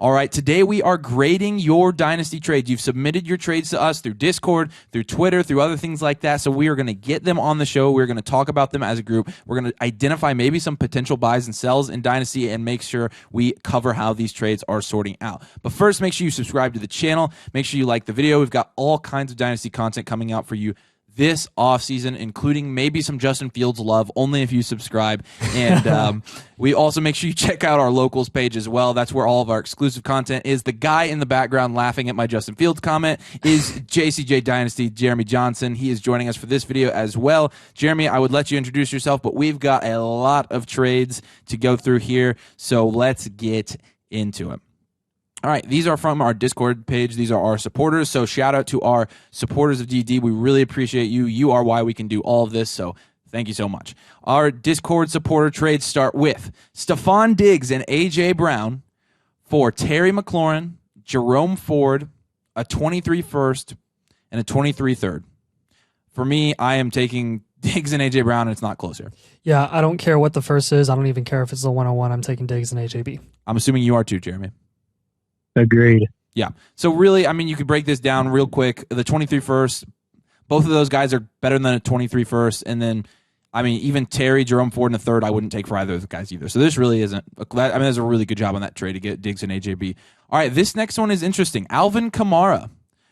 All right, today we are grading your Dynasty trades. You've submitted your trades to us through Discord, through Twitter, through other things like that. So we are going to get them on the show. We're going to talk about them as a group. We're going to identify maybe some potential buys and sells in Dynasty and make sure we cover how these trades are sorting out. But first, make sure you subscribe to the channel. Make sure you like the video. We've got all kinds of Dynasty content coming out for you this offseason, including maybe some Justin Fields love, only if you subscribe. And we also make sure you check out our locals page as well. That's where all of our exclusive content is. The guy in the background laughing at my Justin Fields comment is JCJ Dynasty, Jeremy Johnson. He is joining us for this video as well. Jeremy, I would let you introduce yourself, but we've got a lot of trades to go through here, so let's get into it. All right, these are from our Discord page. These are our supporters, so shout out to our supporters of DD. We really appreciate you. You are why we can do all of this, so thank you so much. Our Discord supporter trades start with Stephon Diggs and A.J. Brown for Terry McLaurin, Jerome Ford, a 23 first, and a 23 third. For me, I am taking Diggs and A.J. Brown, and it's not close here. Yeah, I don't care what the first is. I don't even care if it's the 101. I'm taking Diggs and AJB. I'm assuming you are too, Jeremy. Agreed. Yeah. So really, I mean, you could break this down real quick. The 23 first, both of those guys are better than a 23 first. And then, I mean, even Terry, Jerome Ford, and a third, I wouldn't take for either of the guys either. So this really isn't. I mean, that's a really good job on that trade to get Diggs and AJB. All right, this next one is interesting. Alvin Kamara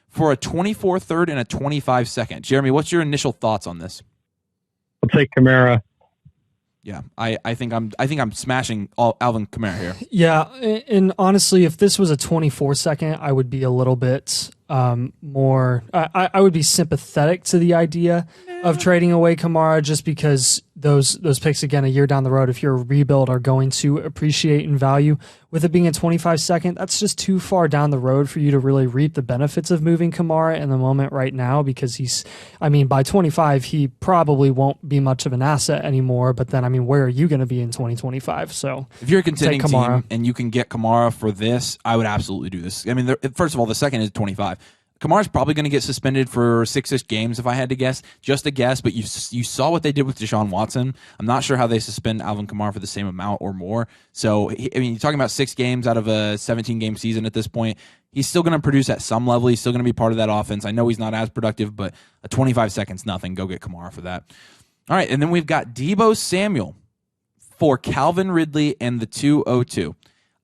for a 24 third and a 25 second. Jeremy, what's your initial thoughts on this? I'll take Kamara. Yeah, I think I'm smashing Alvin Kamara here. Yeah, and honestly, if this was a 24 second, I would be a little bit more. I would be sympathetic to the idea of trading away Kamara, just because those picks again a year down the road, if you're a rebuild, are going to appreciate in value. With it being a 25 second, that's just too far down the road for you to really reap the benefits of moving Kamara in the moment right now, because by 25, he probably won't be much of an asset anymore. But then, I mean, where are you going to be in 2025? So if you're a contending team and you can get Kamara for this, I would absolutely do this. I mean, first of all, the second is 25. Kamara's probably going to get suspended for 6-ish games if I had to guess. Just a guess, but you saw what they did with Deshaun Watson. I'm not sure how they suspend Alvin Kamara for the same amount or more. So, I mean, you're talking about 6 games out of a 17-game season at this point. He's still going to produce at some level. He's still going to be part of that offense. I know he's not as productive, but a 25 seconds, nothing. Go get Kamara for that. All right, and then we've got Deebo Samuel for Calvin Ridley and the 202.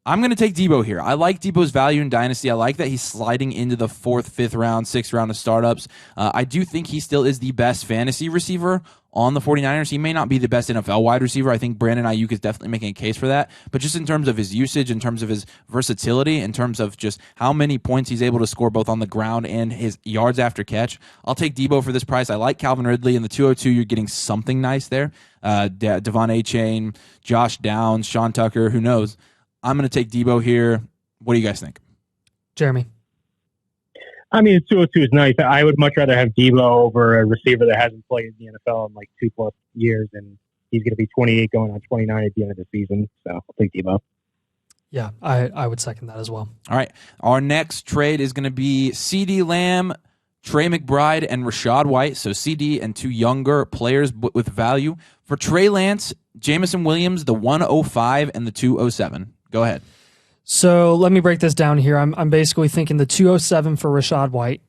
I'm going to take Deebo here. I like Deebo's value in Dynasty. I like that he's sliding into the 4th, 5th round, 6th round of startups. I do think he still is the best fantasy receiver on the 49ers. He may not be the best NFL wide receiver. I think Brandon Ayuk is definitely making a case for that. But just in terms of his usage, in terms of his versatility, in terms of just how many points he's able to score both on the ground and his yards after catch, I'll take Deebo for this price. I like Calvin Ridley. In the 202, you're getting something nice there. Devon Achane, Josh Downs, Sean Tucker, who knows? I'm going to take Deebo here. What do you guys think? Jeremy? I mean, 202 is nice. I would much rather have Deebo over a receiver that hasn't played in the NFL in like 2+ years, and he's going to be 28 going on 29 at the end of the season. So I'll take Deebo. Yeah, I would second that as well. All right. Our next trade is going to be CeeDee Lamb, Trey McBride, and Rachaad White. So CD and 2 younger players with value. For Trey Lance, Jameson Williams, the 105 and the 207. Go ahead. So let me break this down here. I'm basically thinking the 207 for Rachaad White,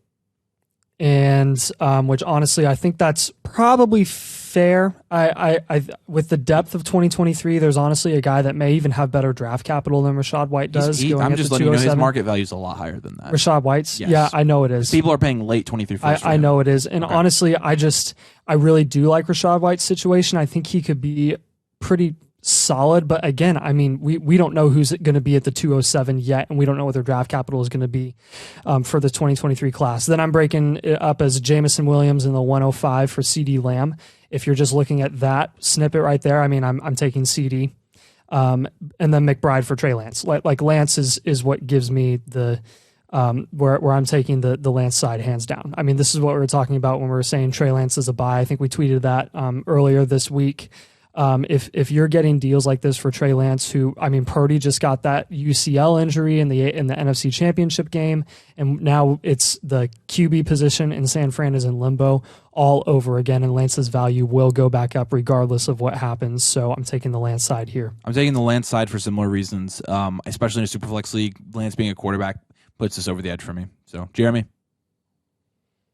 and which honestly I think that's probably fair. I with the depth of 2023, there's honestly a guy that may even have better draft capital than Rachaad White does. I'm just letting you know his market value is a lot higher than that. Rachaad White's, yes. Yeah, I know it is. People are paying late 23 first. I know it is, and okay. Honestly, I really do like Rachaad White's situation. I think he could be pretty solid, but again, I mean, we don't know who's going to be at the 207 yet, and we don't know what their draft capital is going to be for the 2023 class. Then I'm breaking it up as Jameson Williams in the 105 for CeeDee Lamb. If you're just looking at that snippet right there, I mean, I'm taking CeeDee, and then McBride for Trey Lance. Like Lance is what gives me the where I'm taking the Lance side hands down. I mean, this is what we were talking about when we were saying Trey Lance is a buy. I think we tweeted that earlier this week. If you're getting deals like this for Trey Lance, who, I mean, Purdy just got that UCL injury in the NFC Championship game, and now it's the QB position in San Fran is in limbo all over again, and Lance's value will go back up regardless of what happens. So I'm taking the Lance side here. I'm taking the Lance side for similar reasons, especially in a Superflex league. Lance being a quarterback puts this over the edge for me. So, Jeremy?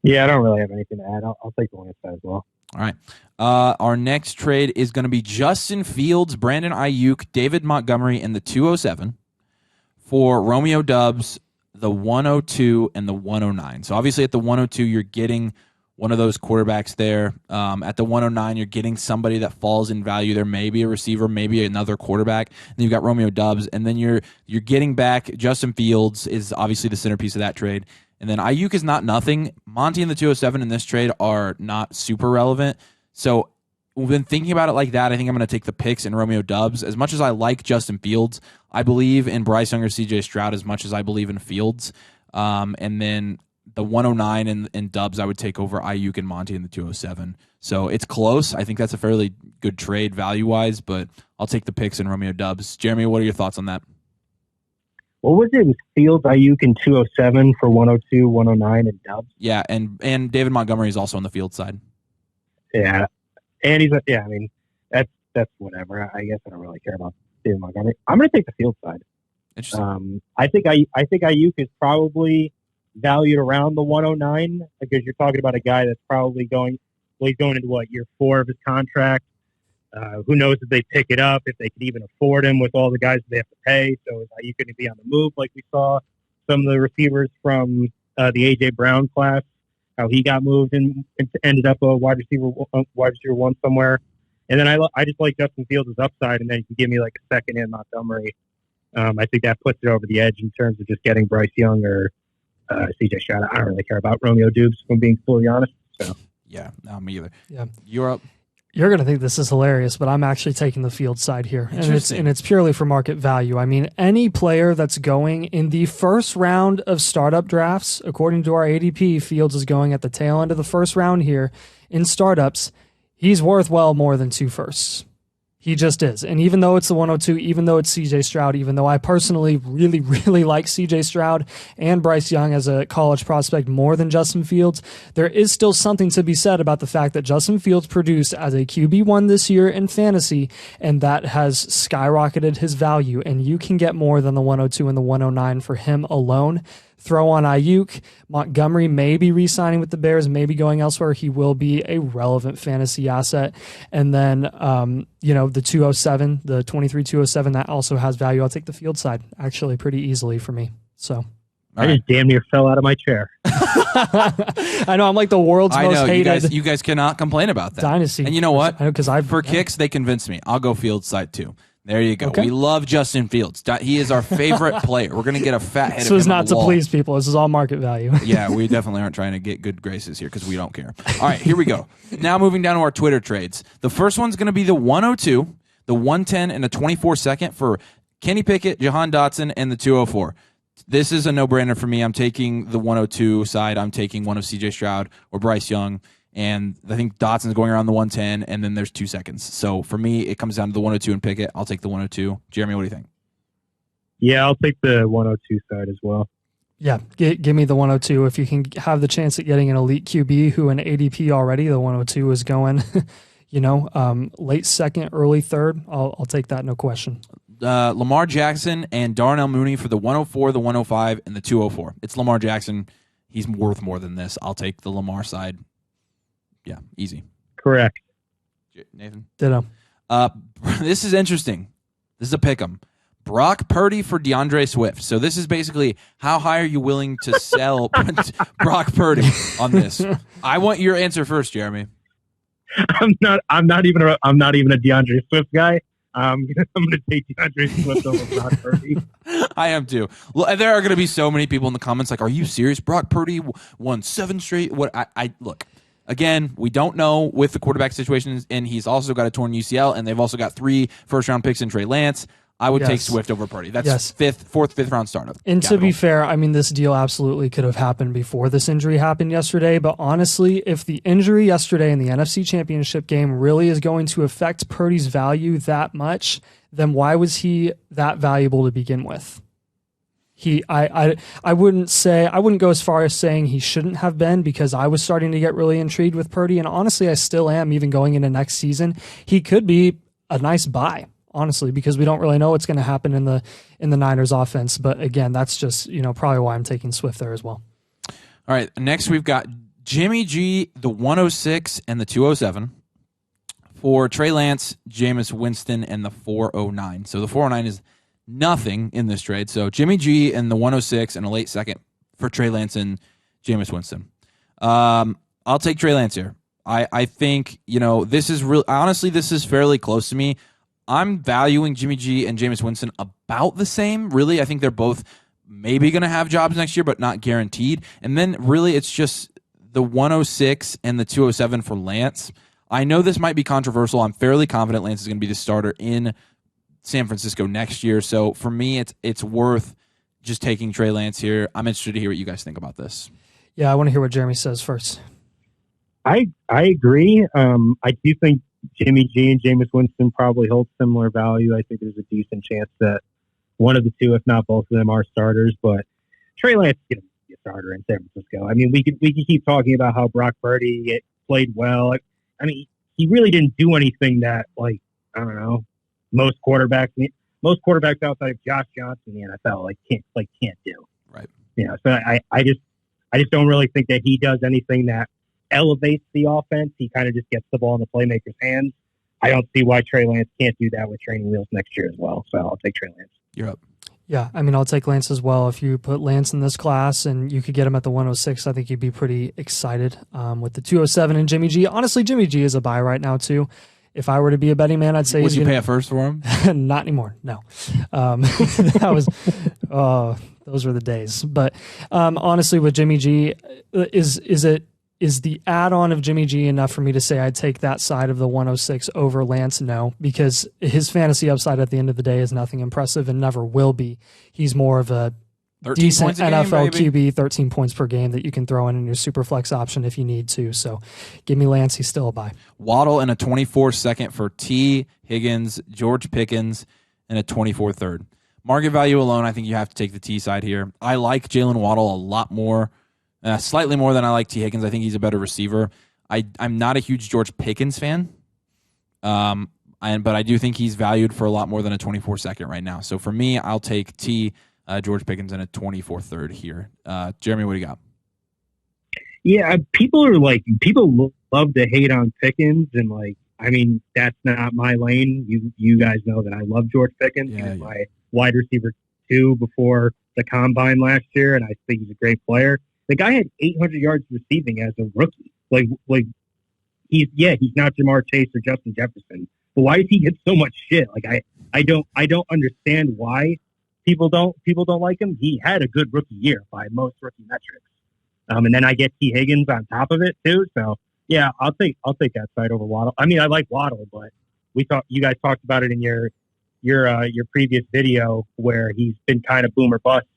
Yeah, I don't really have anything to add. I'll take the Lance side as well. All right. Our next trade is going to be Justin Fields, Brandon Ayuk, David Montgomery in the 207 for Romeo Doubs, the 102, and the 109. So obviously at the 102, you're getting one of those quarterbacks there. At the 109, you're getting somebody that falls in value. There may be a receiver, maybe another quarterback. And then you've got Romeo Doubs, and then you're getting back Justin Fields is obviously the centerpiece of that trade. And then Ayuk is not nothing. Monty and the 207 in this trade are not super relevant. So when thinking about it like that, I think I'm going to take the picks in Romeo Doubs. As much as I like Justin Fields, I believe in Bryce Young or CJ Stroud as much as I believe in Fields. And then the 109 and Doubs, I would take over Ayuk and Monty in the 207. So it's close. I think that's a fairly good trade value-wise, but I'll take the picks in Romeo Doubs. Jeremy, what are your thoughts on that? What was it? It was Fields, Ayuk, in 207 for 102, 109, and Doubs. Yeah, and David Montgomery is also on the Field side. Yeah, and I mean, that's whatever. I guess I don't really care about David Montgomery. I'm going to take the Field side. Interesting. I think Ayuk is probably valued around the 109 because you're talking about a guy that's probably going into year 4 of his contract. Who knows if they pick it up, if they could even afford him with all the guys they have to pay. So is Ayuk going to be on the move like we saw some of the receivers from the A.J. Brown class, how he got moved and ended up a wide receiver one somewhere. And then I just like Justin Fields' upside, and then you can give me like a second in Montgomery. I think that puts it over the edge in terms of just getting Bryce Young or C.J. Stroud. I don't really care about Romeo Doubs, if I'm being fully honest. So. Yeah, no, me either. Yeah. You're up. You're going to think this is hilarious, but I'm actually taking the Field side here. And it's purely for market value. I mean, any player that's going in the first round of startup drafts, according to our ADP, Fields is going at the tail end of the first round here in startups. He's worth well more than 2 firsts. He just is. And even though it's the 102, even though it's CJ Stroud, even though I personally really, really like CJ Stroud and Bryce Young as a college prospect more than Justin Fields, there is still something to be said about the fact that Justin Fields produced as a QB1 this year in fantasy, and that has skyrocketed his value. And you can get more than the 102 and the 109 for him alone. Throw on Ayuk. Montgomery may be re-signing with the Bears, maybe going elsewhere. He will be a relevant fantasy asset. And then, the 207, the 23-207, that also has value. I'll take the Field side actually pretty easily for me. So I just damn near fell out of my chair. I know, I'm like the world's most hated. You guys cannot complain about that. Dynasty. And you know what? For kicks, they convinced me. I'll go Field side too. There you go. Okay. We love Justin Fields. He is our favorite player. We're going to get a fat head. This was not to please people. This is all market value. Yeah, we definitely aren't trying to get good graces here because we don't care. All right, here we go. Now moving down to our Twitter trades. The first one's going to be the 102, the 110, and a 24-second for Kenny Pickett, Jahan Dotson, and the 204. This is a no-brainer for me. I'm taking the 102 side. I'm taking one of C.J. Stroud or Bryce Young. And I think Dotson's going around the 110, and then there's 2 seconds. So for me, it comes down to the 102 and Pickett. I'll take the 102. Jeremy, what do you think? Yeah, I'll take the 102 side as well. Yeah, give me the 102. If you can have the chance at getting an elite QB who in ADP already, the 102 is going, late second, early third. I'll take that, no question. Lamar Jackson and Darnell Mooney for the 104, the 105, and the 204. It's Lamar Jackson. He's worth more than this. I'll take the Lamar side. Yeah, easy. Correct. Nathan? Ditto. This is interesting. This is a pick'em. Brock Purdy for DeAndre Swift. So this is basically how high are you willing to sell Brock Purdy on this? I want your answer first, Jeremy. I'm not even a DeAndre Swift guy. I'm going to take DeAndre Swift over Brock Purdy. I am too. Well, there are going to be so many people in the comments like, "Are you serious? Brock Purdy won 7 straight." What? I look. Again, we don't know with the quarterback situations, and he's also got a torn UCL, and they've also got 3 first-round picks in Trey Lance. I would take Yes. Swift over Purdy. That's Yes. fourth, fifth round startup. And to be fair, I mean, this deal absolutely could have happened before this injury happened yesterday. But honestly, if the injury yesterday in the NFC Championship game really is going to affect Purdy's value that much, then why was he that valuable to begin with? I wouldn't go as far as saying he shouldn't have been, because I was starting to get really intrigued with Purdy, and honestly, I still am, even going into next season. He could be a nice buy, honestly, because we don't really know what's going to happen in the Niners offense. But again, that's just, probably why I'm taking Swift there as well. All right, next we've got Jimmy G, the 106 and the 207 for Trey Lance, Jameis Winston, and the 409. So the 409 is nothing in this trade. So Jimmy G and the 106 and a late second for Trey Lance and Jameis Winston. I'll take Trey Lance here. I think, this is real. Honestly, this is fairly close to me. I'm valuing Jimmy G and Jameis Winston about the same. Really, I think they're both maybe going to have jobs next year, but not guaranteed. And then really it's just the 106 and the 207 for Lance. I know this might be controversial. I'm fairly confident Lance is going to be the starter in San Francisco next year. So for me, it's worth just taking Trey Lance here. I'm interested to hear what you guys think about this. Yeah, I want to hear what Jeremy says first. I agree. I do think Jimmy G and Jameis Winston probably hold similar value. I think there's a decent chance that one of the two, if not both of them, are starters. But Trey Lance is going to be a starter in San Francisco. I mean, we could keep talking about how Brock Purdy played well. I mean, he really didn't do anything that, I don't know, most quarterbacks outside of Josh Johnson in the NFL can't do. Right. So I just don't really think that he does anything that elevates the offense. He kind of just gets the ball in the playmaker's hands. I don't see why Trey Lance can't do that with training wheels next year as well. So I'll take Trey Lance. You're up. Yeah, I mean, I'll take Lance as well. If you put Lance in this class and you could get him at the 106, I think you'd be pretty excited. With the 207 and Jimmy G, honestly, Jimmy G is a buy right now too. If I were to be a betting man, I'd say would you pay a first for him? Not anymore. No, that was those were the days. But honestly, with Jimmy G, is the add-on of Jimmy G enough for me to say I'd take that side of the 106 over Lance? No, because his fantasy upside at the end of the day is nothing impressive and never will be. He's more of a decent NFL QB, 13 points per game that you can throw in your super flex option if you need to. So give me Lance. He's still a buy. Waddle and a 24 second for T. Higgins, George Pickens, and a 24 third. Market value alone, I think you have to take the T side here. I like Jalen Waddle a lot more. Slightly more than I like T. Higgins. I think he's a better receiver. I'm not a huge George Pickens fan, but I do think he's valued for a lot more than a 24 second right now. So for me, I'll take T, George Pickens, and a 24 third here. Jeremy, what do you got? Yeah, people love to hate on Pickens, and that's not my lane. You guys know that I love George Pickens. He was my wide receiver 2 before the combine last year, and I think he's a great player. The guy had 800 yards receiving as a rookie. He's not Jamar Chase or Justin Jefferson. But why does he get so much shit? I don't understand why people don't like him. He had a good rookie year by most rookie metrics. And then I get T. Higgins on top of it too. So yeah, I'll take that side over Waddle. I mean, I like Waddle, but you guys talked about it in your previous video where he's been kind of boom or bust.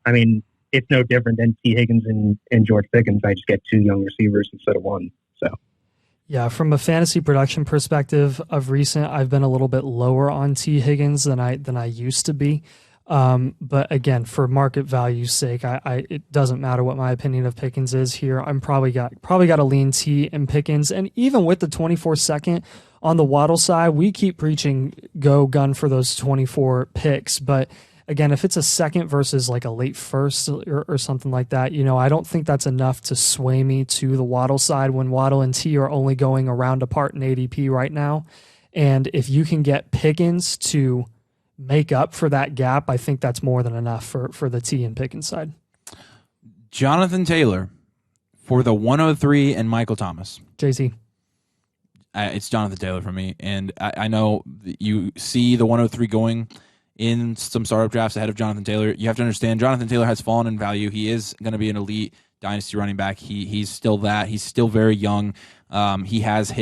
I mean, it's no different than T. Higgins and George Pickens. I just get 2 young receivers instead of 1. So, yeah, from a fantasy production perspective of recent, I've been a little bit lower on T. Higgins than I used to be. But again, for market value's sake, it doesn't matter what my opinion of Pickens is here. I'm probably got to lean T and Pickens, and even with the 24 second on the Waddle side, we keep preaching go gun for those 24 picks, but. Again, if it's a second versus a late first or something like that, I don't think that's enough to sway me to the Waddle side when Waddle and T are only going around apart in ADP right now. And if you can get Pickens to make up for that gap, I think that's more than enough for the T and Pickens side. Jonathan Taylor for the 103 and Michael Thomas. JT. It's Jonathan Taylor for me. And I know you see the 103 going in some startup drafts ahead of Jonathan Taylor. You have to understand Jonathan Taylor has fallen in value. He is going to be an elite dynasty running back. He's still that. He's still very young. He has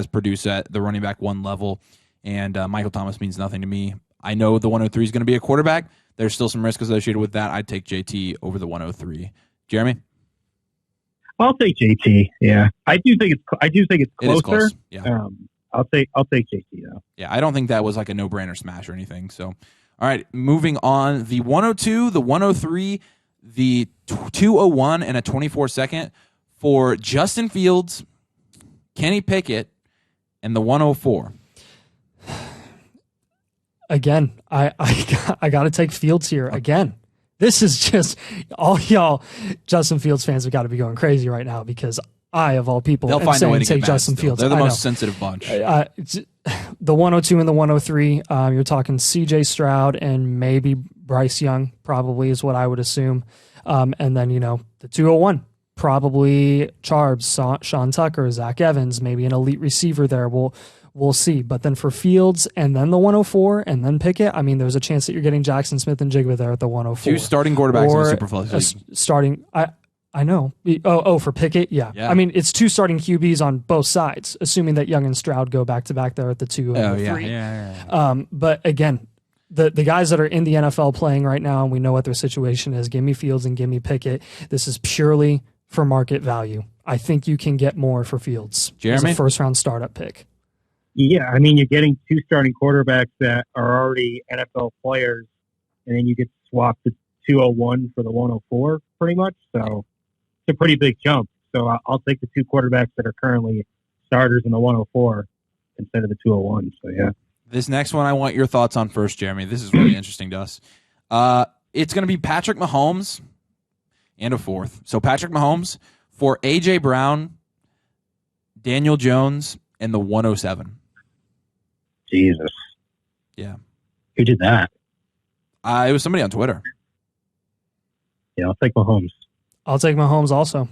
produced at the running back 1 level, and Michael Thomas means nothing to me. I know the 103 is going to be a quarterback. There's still some risk associated with that. I'd take JT over the 103. Jeremy? I'll take JT. Yeah, I do think it's closer. It is close. Yeah. I'll take JT though. Yeah, I don't think that was like a no-brainer smash or anything. So, all right, moving on. The 102, the 103, the 201, and a 24-second for Justin Fields, Kenny Pickett, and the 104. Again, I got to take Fields here again. This is just all y'all Justin Fields fans have got to be going crazy right now because I, of all people, they'll find a way to take get Justin still. Fields. They're the most sensitive bunch. The 102 and the 103, you're talking C.J. Stroud and maybe Bryce Young, probably is what I would assume. And then, the 201, probably Charbs, Sean Tucker, Zach Evans, maybe an elite receiver there. We'll see. But then for Fields and then the 104 and then Pickett, I mean, there's a chance that you're getting Jackson Smith and Jigba there at the 104. Two starting quarterbacks in the Superflex league. Starting, I know. For Pickett, yeah. I mean, it's two starting QBs on both sides, assuming that Young and Stroud go back to back there at the 2 and the 3. Yeah. But again, the guys that are in the NFL playing right now, and we know what their situation is, give me Fields and give me Pickett. This is purely for market value. I think you can get more for Fields. Jeremy? As a first-round startup pick. Yeah, I mean, you're getting two starting quarterbacks that are already NFL players, and then you get swapped the 201 for the 104, pretty much. So it's a pretty big jump. So I'll take the two quarterbacks that are currently starters in the 104 instead of the 201. So, yeah. This next one I want your thoughts on first, Jeremy. This is really interesting to us. It's going to be Patrick Mahomes and a fourth. So Patrick Mahomes for A.J. Brown, Daniel Jones, and the 107. Jesus. Yeah. Who did that? It was somebody on Twitter. Yeah, I'll take Mahomes. I'll take Mahomes also.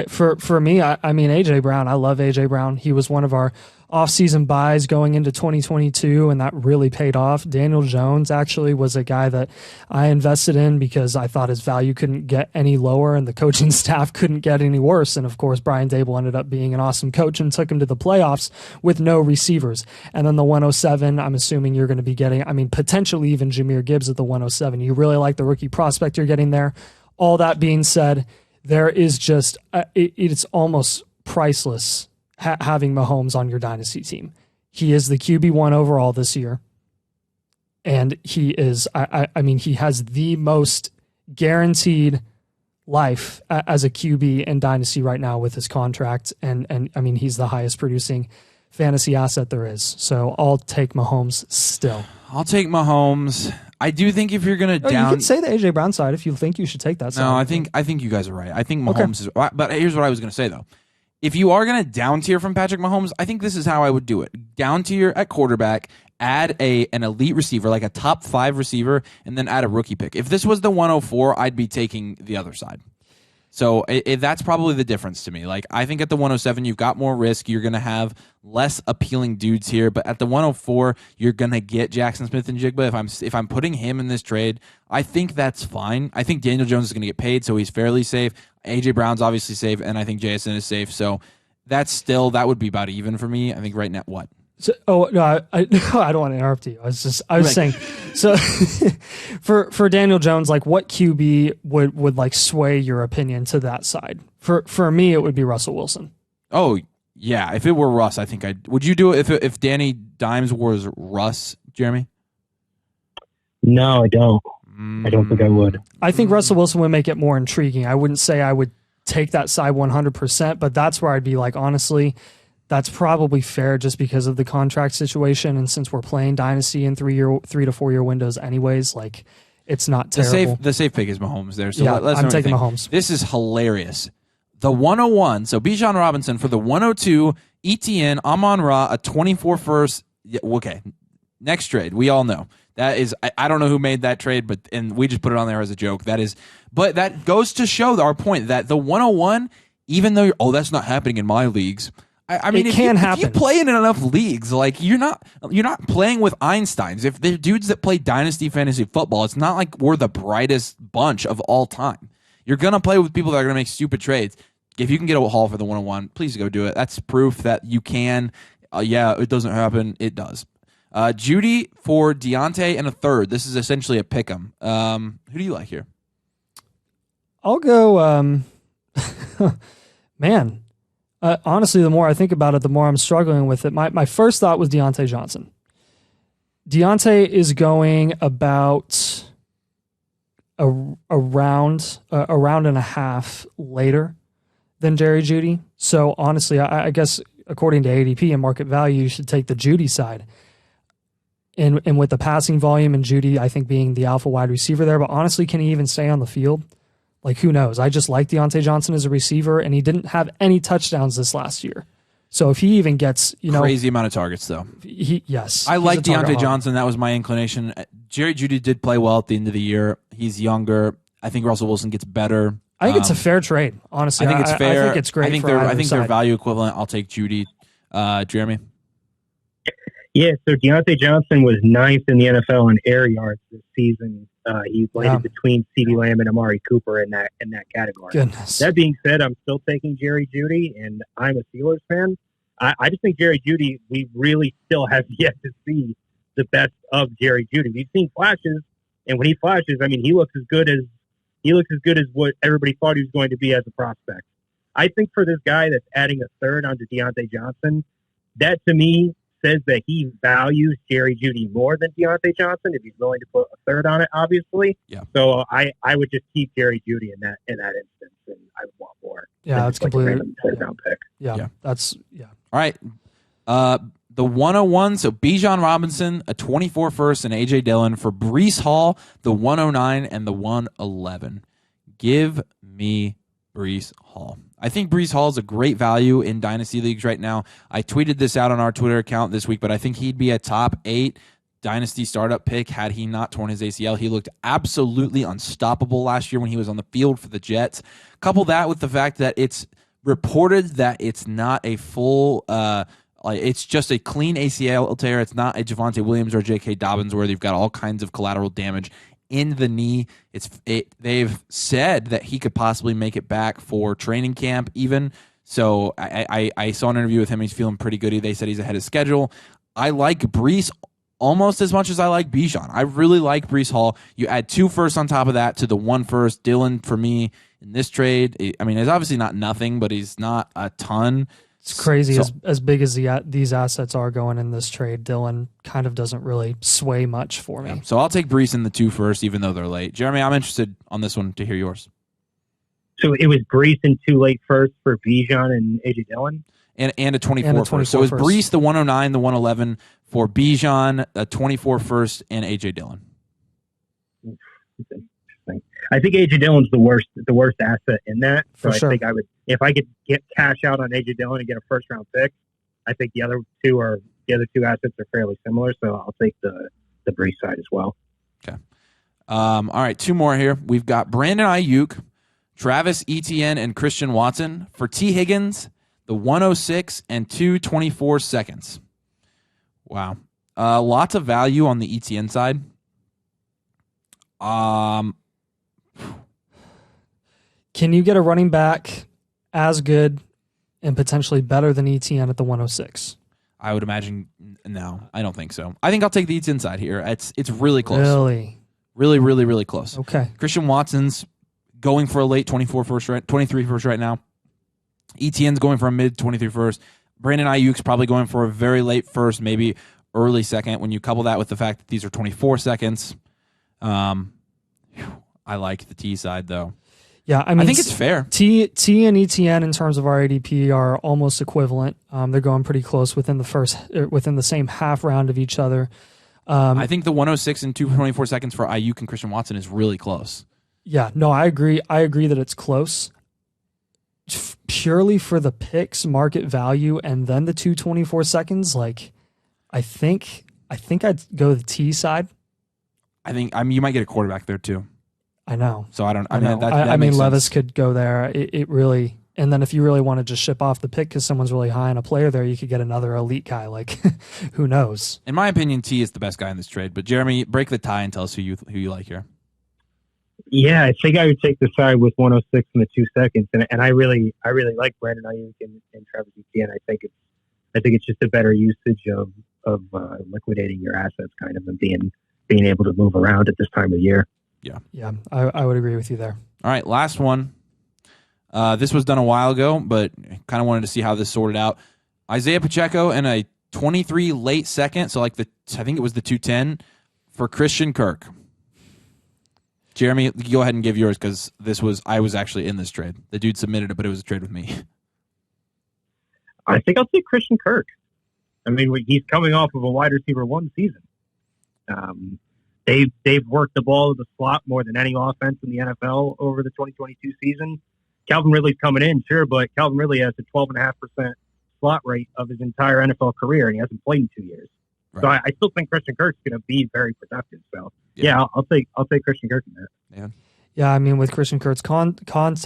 For me, I mean, A.J. Brown. I love A.J. Brown. He was one of our off-season buys going into 2022, and that really paid off. Daniel Jones actually was a guy that I invested in because I thought his value couldn't get any lower and the coaching staff couldn't get any worse. And, of course, Brian Dable ended up being an awesome coach and took him to the playoffs with no receivers. And then the 107, I'm assuming you're going to be getting, I mean, potentially even Jahmyr Gibbs at the 107. You really like the rookie prospect you're getting there. All that being said, there is just, it's almost priceless having Mahomes on your dynasty team. He is the QB1 overall this year. And he is, I mean, he has the most guaranteed life as a QB in dynasty right now with his contract. And I mean, he's the highest producing fantasy asset there is. So I'll take Mahomes still. I'll take Mahomes. I do think if you're going to down... You can say the A.J. Brown side if you think you should take that side. No, I think you guys are right. I think Mahomes is... But here's what I was going to say, though. If you are going to down tier from Patrick Mahomes, I think this is how I would do it. Down tier at quarterback, add an elite receiver, like a top 5 receiver, and then add a rookie pick. If this was the 104, I'd be taking the other side. So that's probably the difference to me. Like, I think at the 107, you've got more risk. You're going to have less appealing dudes here. But at the 104, you're going to get Jackson Smith and Jigba. If I'm putting him in this trade, I think that's fine. I think Daniel Jones is going to get paid, so he's fairly safe. A.J. Brown's obviously safe, and I think JSN is safe. So that would be about even for me. I think right now, what? So, no, I don't want to interrupt you. I was saying, so for Daniel Jones, like what QB would like sway your opinion to that side? For me, it would be Russell Wilson. Oh yeah, if it were Russ, I think would you do it if Danny Dimes was Russ, Jeremy? No, I don't. I don't think I would. I think Russell Wilson would make it more intriguing. I wouldn't say I would take that side 100%, but that's where I'd be like, honestly, that's probably fair just because of the contract situation. And since we're playing Dynasty in 3 to 4 year windows anyways, like it's not terrible. The safe pick is Mahomes there. So yeah, let's I'm taking Mahomes. This is hilarious. The 101, so Bijan Robinson for the 102, ETN, Amon-Ra, a 24 first. Yeah, okay, next trade. We all know. That is, I don't know who made that trade, and we just put it on there as a joke. But that goes to show our point that the 101, even though that's not happening in my leagues. I mean, if you play in enough leagues, like you're not playing with Einsteins. If they're dudes that play Dynasty fantasy football, it's not like we're the brightest bunch of all time. You're gonna play with people that are gonna make stupid trades. If you can get a haul for the 101, please go do it. That's proof that you can. Yeah, it doesn't happen. It does. Judy for Deontay and a third. This is essentially a pick 'em. Who do you like here? I'll go. Man, honestly, the more I think about it, the more I'm struggling with it. My first thought was Deontay Johnson. Deontay is going about a round and a half later than Jerry Jeudy. So honestly, I guess according to ADP and market value, you should take the Jeudy side. And with the passing volume and Jeudy, I think being the alpha wide receiver there, but honestly, can he even stay on the field? Like, who knows? I just like Deontay Johnson as a receiver, and he didn't have any touchdowns this last year. So if he even gets, crazy amount of targets though. Yes. I like Deontay Johnson. That was my inclination. Jerry Jeudy did play well at the end of the year. He's younger. I think Russell Wilson gets better. I think it's a fair trade, honestly. I think it's fair. I think it's great. I think they're value equivalent. I'll take Jeudy. Jeremy? Yeah, so Deontay Johnson was ninth in the NFL in air yards this season. He landed between CeeDee Lamb and Amari Cooper in that category. Goodness. That being said, I'm still taking Jerry Jeudy, and I'm a Steelers fan. I just think Jerry Jeudy, we really still have yet to see the best of Jerry Jeudy. We've seen flashes, and when he flashes, I mean, he looks as good as what everybody thought he was going to be as a prospect. I think for this guy that's adding a third onto Deontay Johnson, that to me says that he values Jerry Jeudy more than Deontay Johnson if he's willing to put a third on it, obviously. Yeah. So I would just keep Jerry Jeudy in that instance, and I would want more. Yeah, that's completely third round pick. Yeah. All right. The 101, so Bijan Robinson, a 24 first, and A.J. Dillon for Breece Hall, the 109 and the 111. Give me Breece Hall. I think Breece Hall is a great value in Dynasty Leagues right now. I tweeted this out on our Twitter account this week, but I think he'd be a top 8 Dynasty startup pick had he not torn his ACL. He looked absolutely unstoppable last year when he was on the field for the Jets. Couple that with the fact that it's reported that it's not a full it's just a clean ACL tear. It's not a Javonte Williams or J.K. Dobbins where they've got all kinds of collateral damage in the knee. They've said that he could possibly make it back for training camp even. So I saw an interview with him. He's feeling pretty good. They said he's ahead of schedule. I like Breece almost as much as I like Bijan. I really like Breece Hall. You add 2 firsts on top of that to the 1 first. Dillon, for me, in this trade, I mean, it's obviously not nothing, but he's not a ton. It's crazy. As big as these assets are going in this trade, Dillon kind of doesn't really sway much for me. Yeah. So I'll take Breece in the 2 first, even though they're late. Jeremy, I'm interested on this one to hear yours. So it was Breece and 2 late first for Bijan and A.J. Dillon? And a 24 first. So it was Breece, the 109, the 111 for Bijan, a 24 first, and A.J. Dillon. I think A.J. Dillon's the worst asset in that. So For sure. I think I would, if I could get cash out on A.J. Dillon and get a first round pick, I think the other two assets are fairly similar. So I'll take the Breece side as well. Okay. All right, 2 more here. We've got Brandon Ayuk, Travis Etienne, and Christian Watson for T. Higgins, the 106 and 224 seconds. Wow. Lots of value on the Etienne side. Can you get a running back as good and potentially better than Etienne at the 106? I would imagine no. I don't think so. I think I'll take the Etienne side here. It's really close. Really? Really, really, really close. Okay. Christian Watson's going for a late 23 first right now. Etienne's going for a mid 23 first. Brandon Ayuk's probably going for a very late first, maybe early second. When you couple that with the fact that these are 24 seconds, I like the T side though. Yeah, I mean, I think it's fair. T and ETN in terms of our ADP are almost equivalent. They're going pretty close within the same half round of each other. I think the 106 and 224 seconds for Ayuk and Christian Watson is really close. Yeah, no, I agree. I agree that it's close. Purely for the picks, market value, and then the 224 seconds, like I think I'd go the T side. I think you might get a quarterback there too. I know. So I don't. I know. That I mean, makes Levis sense. could go there. It really, and then if you really want to just ship off the pick because someone's really high on a player there, you could get another elite guy. Like, who knows? In my opinion, T is the best guy in this trade. But Jeremy, break the tie and tell us who you like here. Yeah, I think I would take the side with 106 in the 2 seconds, and I really like Brandon Ayuk and Travis Etienne. I think it's just a better usage of liquidating your assets, kind of, and being able to move around at this time of year. Yeah, I would agree with you there. All right, last one. This was done a while ago, but kind of wanted to see how this sorted out. Isaiah Pacheco and a 23 late second, so I think it was the 210 for Christian Kirk. Jeremy, go ahead and give yours because I was actually in this trade. The dude submitted it, but it was a trade with me. I think I'll take Christian Kirk. I mean, he's coming off of a wide receiver 1 season. They've worked the ball to the slot more than any offense in the NFL over the 2022 season. Calvin Ridley's coming in, sure, but Calvin Ridley has a 12.5% slot rate of his entire NFL career, and he hasn't played in 2 years. Right. So I still think Christian Kirk's going to be very productive. So yeah, I'll take Christian Kirk in that. Yeah, I mean, with Christian Kirk's contract,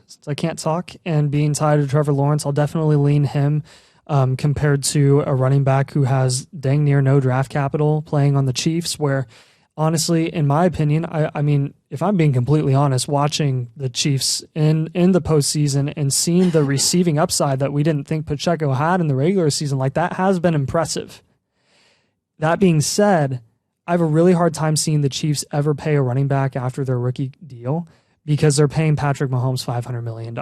since I can't talk, and being tied to Trevor Lawrence, I'll definitely lean him compared to a running back who has dang near no draft capital playing on the Chiefs, where honestly, in my opinion, I mean, if I'm being completely honest, watching the Chiefs in the postseason and seeing the receiving upside that we didn't think Pacheco had in the regular season, like that has been impressive. That being said, I have a really hard time seeing the Chiefs ever pay a running back after their rookie deal because they're paying Patrick Mahomes $500 million.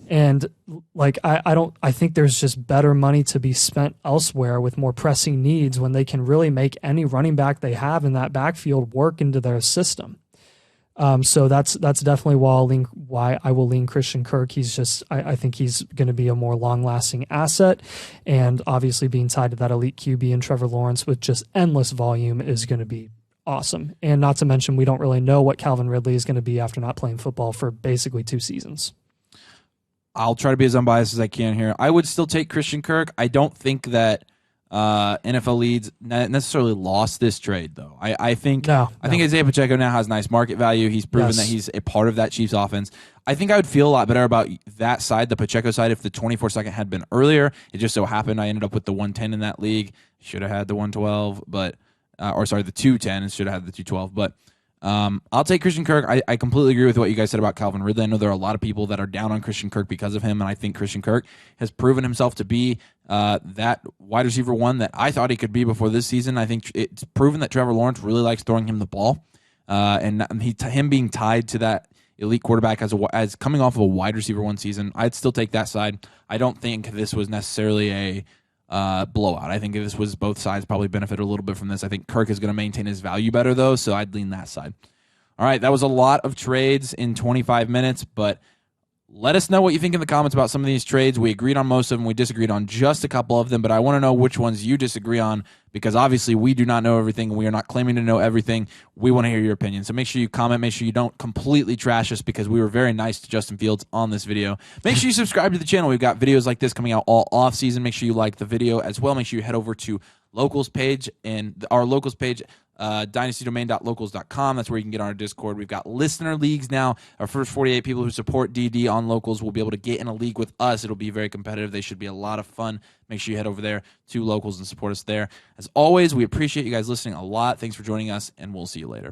And like, I think there's just better money to be spent elsewhere with more pressing needs when they can really make any running back they have in that backfield work into their system. So that's definitely why I will lean Christian Kirk. I think he's going to be a more long-lasting asset, and obviously being tied to that elite QB and Trevor Lawrence with just endless volume is going to be awesome. And not to mention, we don't really know what Calvin Ridley is going to be after not playing football for basically 2 seasons. I'll try to be as unbiased as I can here. I would still take Christian Kirk. I don't think that NFL leads necessarily lost this trade, though. I think Isaiah Pacheco now has nice market value. He's proven that he's a part of that Chiefs offense. I think I would feel a lot better about that side, the Pacheco side, if the 24-second had been earlier. It just so happened I ended up with the 110 in that league. Should have had the 112, but the 210 and should have had the 212. But I'll take Christian Kirk. I completely agree with what you guys said about Calvin Ridley. I know there are a lot of people that are down on Christian Kirk because of him, and I think Christian Kirk has proven himself to be that wide receiver 1 that I thought he could be before this season. I think it's proven that Trevor Lawrence really likes throwing him the ball, and him being tied to that elite quarterback as coming off of a wide receiver 1 season, I'd still take that side. I don't think this was necessarily a blowout. I think this was both sides probably benefited a little bit from this. I think Kirk is going to maintain his value better, though, so I'd lean that side. All right, that was a lot of trades in 25 minutes, but let us know what you think in the comments about some of these trades. We agreed on most of them. We disagreed on just a couple of them, but I want to know which ones you disagree on because obviously we do not know everything, and we are not claiming to know everything. We want to hear your opinion, so make sure you comment. Make sure you don't completely trash us because we were very nice to Justin Fields on this video. Make sure you subscribe to the channel. We've got videos like this coming out all off-season. Make sure you like the video as well. Make sure you head over to Locals page and our Locals page, dynastydomain.locals.com. That's where you can get on our Discord. We've got listener leagues now. Our first 48 people who support DD on Locals will be able to get in a league with us. It'll be very competitive. They should be a lot of fun. Make sure you head over there to Locals and support us there. As always, we appreciate you guys listening a lot. Thanks for joining us, and we'll see you later.